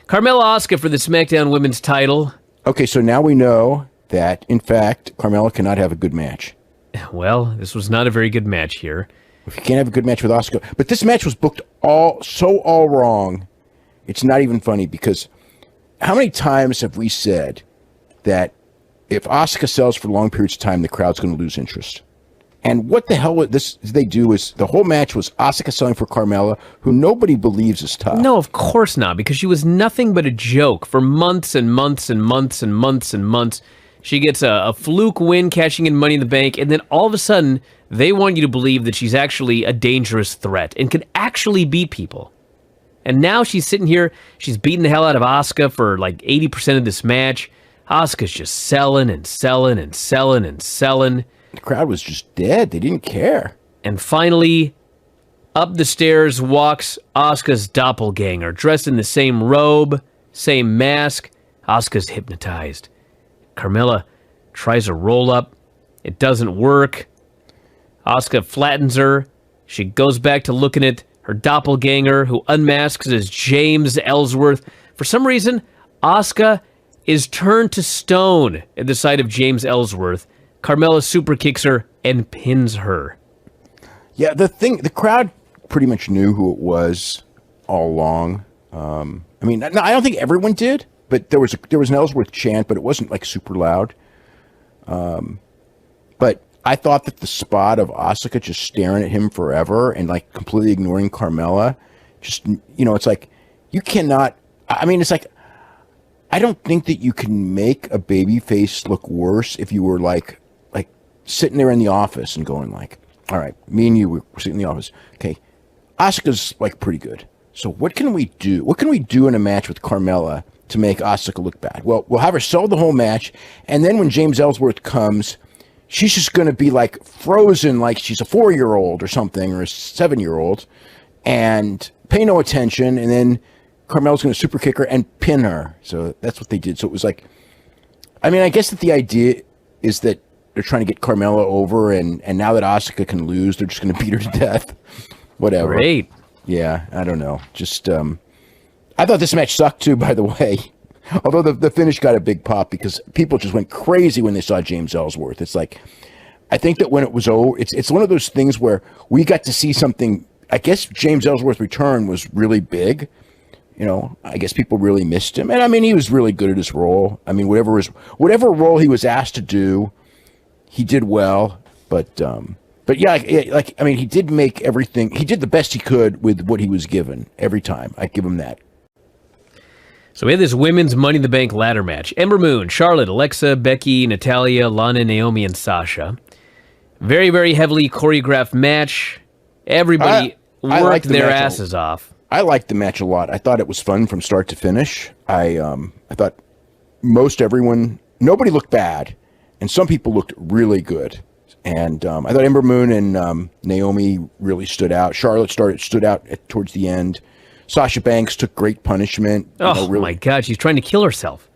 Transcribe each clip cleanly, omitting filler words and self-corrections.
Carmella Asuka for the SmackDown Women's title. Okay, so now we know that, in fact, Carmella cannot have a good match. Well, this was not a very good match here. If you can't have a good match with Asuka. But this match was booked all wrong. It's not even funny because how many times have we said that if Asuka sells for long periods of time, the crowd's going to lose interest? And what the hell they do is the whole match was Asuka selling for Carmella, who nobody believes is tough. No, of course not, because she was nothing but a joke for months and months and months and months and months. She gets a fluke win, cashing in Money in the Bank, and then all of a sudden, they want you to believe that she's actually a dangerous threat and can actually beat people. And now she's sitting here, she's beating the hell out of Asuka for like 80% of this match. Asuka's just selling and selling and selling and selling. The crowd was just dead. They didn't care. And finally, up the stairs walks Asuka's doppelganger, dressed in the same robe, same mask. Asuka's hypnotized. Carmella tries a roll-up. It doesn't work. Asuka flattens her. She goes back to looking at her doppelganger, who unmasks as James Ellsworth. For some reason, Asuka is turned to stone at the sight of James Ellsworth. Carmella super kicks her and pins her. Yeah, the crowd pretty much knew who it was all along. I mean, no, I don't think everyone did, but there was an Ellsworth chant, but it wasn't like super loud. But I thought that the spot of Asuka just staring at him forever and like completely ignoring Carmella, just, you know, it's like you cannot. I mean, it's like I don't think that you can make a baby face look worse if you were like sitting there in the office and going like, all right, me and you, we're sitting in the office. Okay, Asuka's like pretty good. So what can we do? What can we do in a match with Carmella to make Asuka look bad? Well, we'll have her sell the whole match. And then when James Ellsworth comes, she's just going to be like frozen like she's a 4-year-old or something, or a 7-year-old, and pay no attention. And then Carmella's going to super kick her and pin her. So that's what they did. So it was like, I mean, I guess that the idea is that they're trying to get Carmella over, and now that Asuka can lose, they're just going to beat her to death. Whatever. Great. Yeah, I don't know. Just, I thought this match sucked too, by the way. Although the finish got a big pop because people just went crazy when they saw James Ellsworth. It's like, I think that when it was over, it's one of those things where we got to see something. I guess James Ellsworth's return was really big. You know, I guess people really missed him. And I mean, he was really good at his role. I mean, whatever role he was asked to do, he did well. But yeah, like I mean, he did make everything. He did the best he could with what he was given every time. I give him that. So we had this women's Money in the Bank ladder match. Ember Moon, Charlotte, Alexa, Becky, Natalya, Lana, Naomi, and Sasha. Very, very heavily choreographed match. Everybody worked their asses off. I liked the match a lot. I thought it was fun from start to finish. I thought nobody looked bad, and some people looked really good. And I thought Ember Moon and Naomi really stood out. Charlotte stood out towards the end. Sasha Banks took great punishment. Oh, my God, she's trying to kill herself.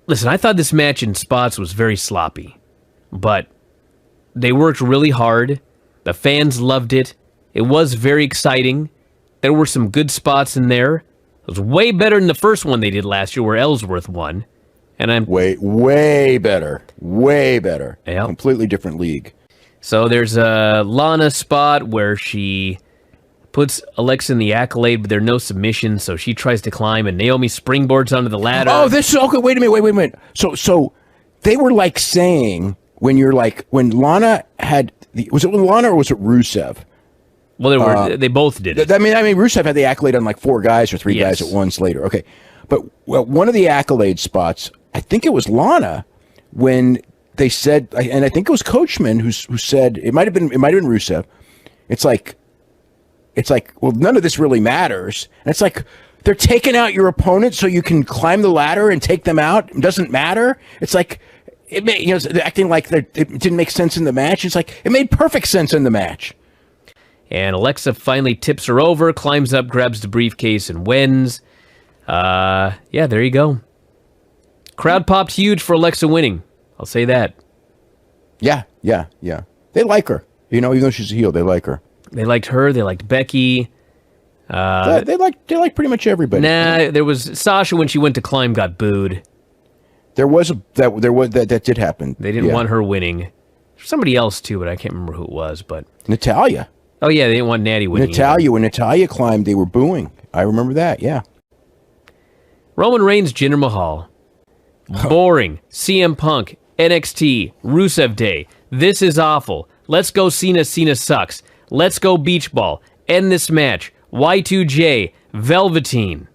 Listen, I thought this match in spots was very sloppy, but they worked really hard. The fans loved it. It was very exciting. There were some good spots in there. It was way better than the first one they did last year where Ellsworth won. And I'm way better. Way better. Yep. Completely different league. So there's a Lana spot where she puts Alexa in the Accolade, but there are no submissions, so she tries to climb, and Naomi springboards onto the ladder. Oh, okay. Wait a minute. So they were like saying when Lana had was it Lana or was it Rusev? Well, they both did it. I mean, Rusev had the Accolade on like 4 guys or 3 guys at once later. Okay, but one of the Accolade spots, I think it was Lana, when they said, and I think it was Coachman who said it might have been Rusev. It's like, well, none of this really matters. And it's like they're taking out your opponent so you can climb the ladder and take them out. It doesn't matter. It's like they're acting like it didn't make sense in the match. It's like it made perfect sense in the match. And Alexa finally tips her over, climbs up, grabs the briefcase, and wins. Yeah, there you go. Crowd popped huge for Alexa winning. I'll say that. Yeah. They like her. Even though she's a heel, they like her. They liked her. They liked Becky. They like pretty much everybody. Nah, there was Sasha when she went to climb got booed. That did happen. They didn't want her winning. Somebody else too, but I can't remember who it was. But Natalya. Oh yeah, they didn't want Natty winning. When Natalya climbed, they were booing. I remember that. Yeah. Roman Reigns, Jinder Mahal. Boring. CM Punk, NXT, Rusev Day. This is awful. Let's go Cena. Cena sucks. Let's go Beach Ball. End this match. Y2J, Velveteen.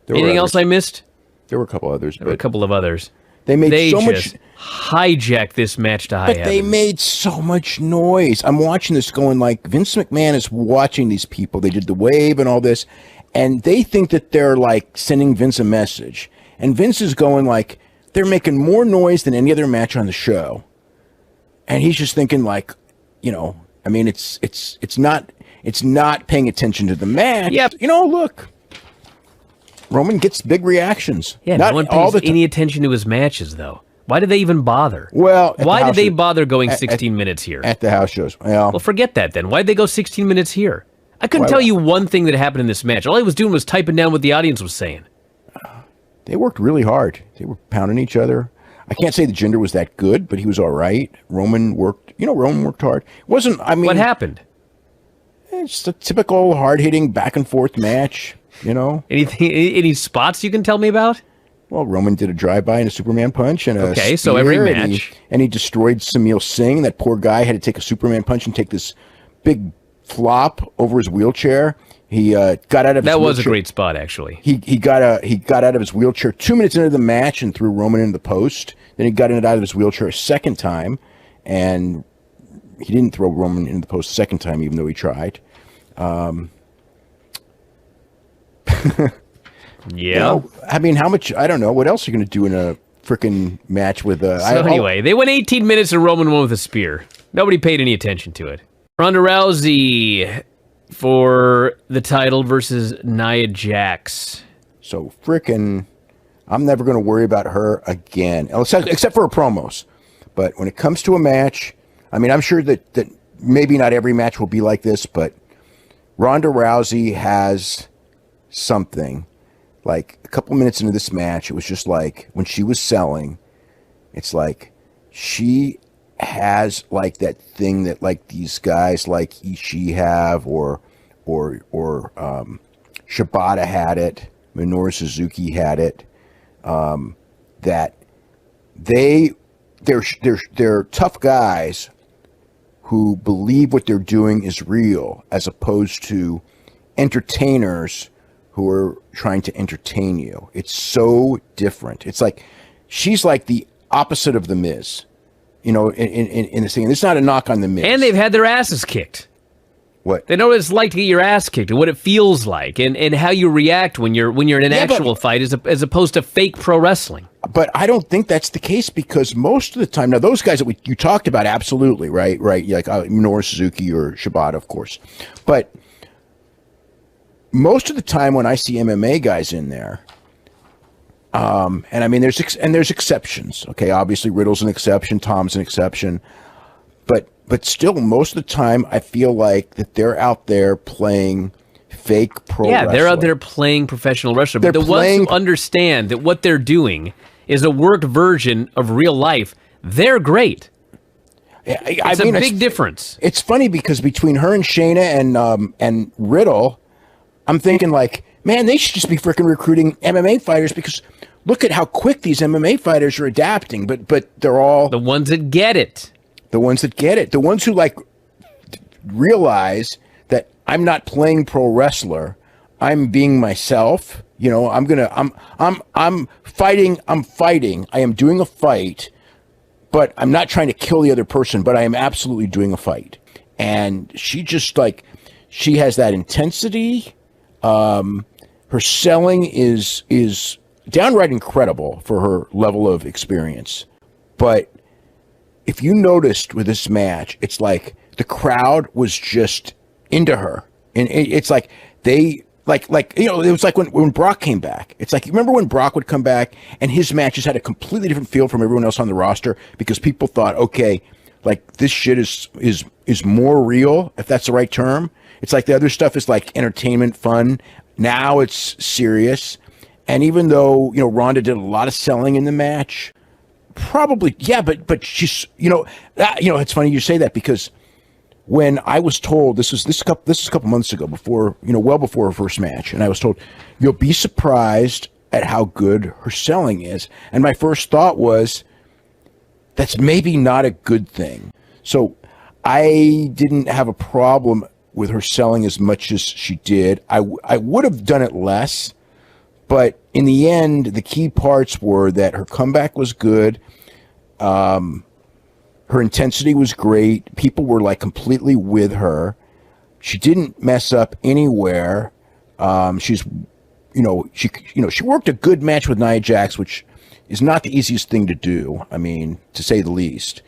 Anything else I missed? There were a couple others. There were a couple of others. They so much hijacked this match to high heaven. They made so much noise. I'm watching this going like Vince McMahon is watching these people. They did the wave and all this, and they think that they're like sending Vince a message. And Vince is going like they're making more noise than any other match on the show. And he's just thinking like, I mean, it's not paying attention to the match. Yep. Look. Roman gets big reactions. Yeah, not no one pays any attention to his matches, though. Why did they even bother? Well, why did they bother going 16 minutes here? At the house shows. Well, forget that then. Why'd they go 16 minutes here? I couldn't tell you one thing that happened in this match. All I was doing was typing down what the audience was saying. They worked really hard. They were pounding each other. I can't say the Jinder was that good, but he was all right. Roman worked hard. What happened? It's a typical hard-hitting back-and-forth match. Any spots you can tell me about? Well, Roman did a drive-by and a Superman punch and a spear, so every match. And he destroyed Sameel Singh. That poor guy had to take a Superman punch and take this big flop over his wheelchair. He got out of his That was wheelchair. a great spot, actually. He got out of his wheelchair 2 minutes into the match and threw Roman into the post. Then he got out of his wheelchair a second time, and he didn't throw Roman into the post a second time, even though he tried. Yeah. I mean, how much? I don't know. What else are you going to do in a freaking match with a... Anyway, they went 18 minutes and Roman won with a spear. Nobody paid any attention to it. Ronda Rousey for the title versus Nia Jax. So freaking... I'm never going to worry about her again, except for her promos. But when it comes to a match, I mean, I'm sure that maybe not every match will be like this, but Ronda Rousey has something. Like a couple minutes into this match, it was just like when she was selling, it's like she has like that thing that like these guys like Ishii have or Shibata had it, Minoru Suzuki had it. That they're tough guys who believe what they're doing is real, as opposed to entertainers who are trying to entertain you. It's so different. It's like she's like the opposite of the Miz, in this thing. And it's not a knock on the Miz. And they've had their asses kicked. What? They know what it's like to get your ass kicked and what it feels like and how you react when you're in an actual fight as opposed to fake pro wrestling. But I don't think that's the case, because most of the time, now those guys that you talked about, absolutely, right, like Minoru Suzuki or Shibata, of course. But most of the time when I see MMA guys in there, and I mean, there's exceptions. Okay, obviously Riddle's an exception, Tom's an exception, but still, most of the time, I feel like that they're out there playing fake pro wrestling. Yeah, they're out there playing professional wrestling. But the ones who understand that what they're doing is a worked version of real life, they're great. It's a big difference. It's funny because between her and Shayna and Riddle, I'm thinking like, man, they should just be freaking recruiting MMA fighters, because look at how quick these MMA fighters are adapting. But they're all the ones that get it. The ones that get it. The ones who like realize that I'm not playing pro wrestler. I'm being myself. I'm fighting. I am doing a fight, but I'm not trying to kill the other person, but I am absolutely doing a fight. And she just like, she has that intensity. Her selling is downright incredible for her level of experience. But if you noticed with this match, it's like the crowd was just into her. And it's like they it was like when Brock came back. It's like, you remember when Brock would come back and his matches had a completely different feel from everyone else on the roster, because people thought, okay, like this shit is more real, if that's the right term. It's like the other stuff is like entertainment, fun. Now it's serious. And even though, Ronda did a lot of selling in the match, probably, yeah, but she's, it's funny you say that, because when I was told, this is a couple months ago, before, well before her first match, and I was told, you'll be surprised at how good her selling is. And my first thought was, that's maybe not a good thing. So I didn't have a problem with her selling as much as she did. I would have done it less, but in the end, the key parts were that her comeback was good. Her intensity was great. People were like completely with her. She didn't mess up anywhere. She worked a good match with Nia Jax, which is not the easiest thing to do. I mean, to say the least.